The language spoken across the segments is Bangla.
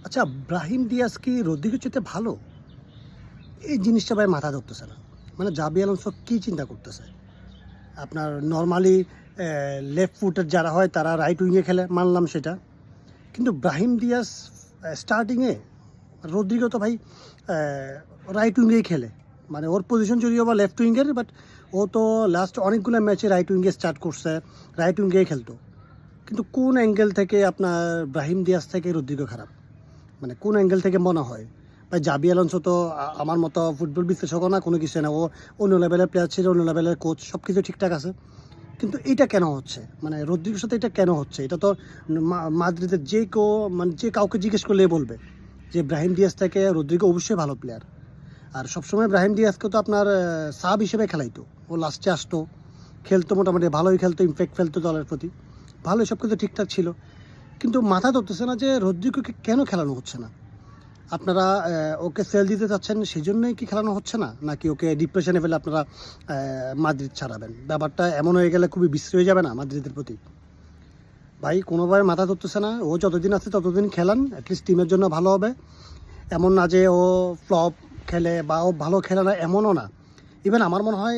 আচ্ছা, ব্রাহিম দিয়াজ কি রদ্রিগের চাইতে ভালো? এই জিনিসটা ভাই মাথায় ধরতেছে না। মানে জাবি আলোনসো কী চিন্তা করতেছে? আপনার নরমালি লেফট ফুটের যারা হয় তারা রাইট উইংয়ে খেলে, মানলাম সেটা। কিন্তু ব্রাহিম দিয়াজ স্টার্টিংয়ে, রদ্রিগো তো ভাই রাইট উইংয়েই খেলে। মানে ওর পজিশন যদিও বা লেফট উইঙ্গের, বাট ও তো লাস্ট অনেকগুলো ম্যাচে রাইট উইঙ্গে স্টার্ট করছে, রাইট উইঙ্গেই খেলতো। কিন্তু কোন অ্যাঙ্গেল থেকে আপনার ব্রাহিম দিয়াজ থেকে রদ্রিগো খারাপ? মানে কোন অ্যাঙ্গেল থেকে মনে হয়? ভাই জাবি আলোনসো তো আমার মতো ফুটবল বিশ্লেষকও না, কোনো কিছু না। ও অন্য লেভেলের প্লেয়ার ছিল, অন্য লেভেলের কোচ, সব কিছু ঠিকঠাক আছে। কিন্তু এটা কেন হচ্ছে? মানে রদ্রিগোর সাথে এটা কেন হচ্ছে? এটা তো মাদ্রিদের যে কাউকে জিজ্ঞেস করলেই বলবে যে ব্রাহিম দিয়াজ থেকে রদ্রিগো অবশ্যই ভালো প্লেয়ার। আর সবসময় ব্রাহিম দিয়াজকে তো আপনার সাব হিসেবে খেলাইতো। ও লাস্টে আসতো, খেলতো, মোটামুটি ভালোই খেলতো, ইমপ্যাক্ট ফেলতো দলের প্রতি, ভালোই সব কিছু ঠিকঠাক ছিল। কিন্তু মাথা ধরতেছে না যে রদ্রিগোকে কেন খেলানো হচ্ছে না। আপনারা ওকে সেল দিতে চাচ্ছেন, সেই জন্যই কি খেলানো হচ্ছে না, নাকি ওকে ডিপ্রেশনে ফেলে আপনারা মাদ্রিদ ছাড়াবেন? ব্যাপারটা এমন হয়ে গেলে খুবই বিশ্রী হয়ে যাবে না মাদ্রিদের প্রতি? ভাই কোনোভাবে মাথা ধরতেছে না। ও যতদিন আছে ততদিন খেলান, অ্যাটলিস্ট টিমের জন্য ভালো হবে। এমন না যে ও ফ্লপ খেলে বা ও ভালো খেলে না, এমনও না। ইভেন আমার মনে হয়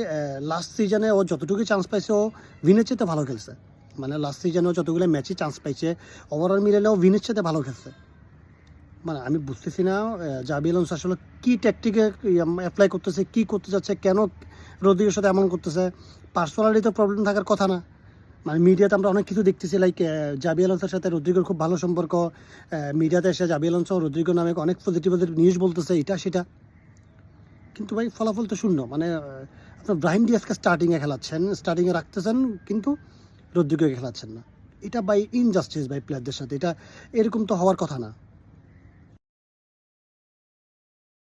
লাস্ট সিজনে ও যতটুকু চান্স পাইছে ও ভিনের চেয়ে ভালো খেলছে। মানে লাস্ট সিজনে ও যতগুলো ম্যাচে চান্স পাইছে, ওভারঅল মিলালে ও ভিনের চেয়ে ভালো খেলছে। মানে আমি বুঝতেছি না জাবি আলোনসো আসলে কী ট্যাকটিকে অ্যাপ্লাই করতেছে, কী করতে চাচ্ছে, কেন রদ্রিগোর সাথে এমন করতেছে। পার্সোনালি তো প্রবলেম থাকার কথা না। মানে মিডিয়াতে আমরা অনেক কিছু দেখতেছি, লাইক জাবি আলোনসোর সাথে রদ্রিগোর খুব ভালো সম্পর্ক। মিডিয়াতে এসে জাবি আলোনসো রদ্রিগো নামে অনেক পজিটিভ নিউজ বলতেছে, এটা সেটা। কিন্তু ভাই ফলাফল তো শূন্য। মানে আপনার ব্রাহিম দিয়াজকে স্টার্টিংয়ে খেলাচ্ছেন, স্টার্টিংয়ে রাখতেছেন, কিন্তু রদ্রিগোকে খেলাচ্ছেন না। এটা বাই ইনজাস্টিস ভাই প্লেয়ারদের সাথে, এটা এরকম তো হওয়ার কথা না।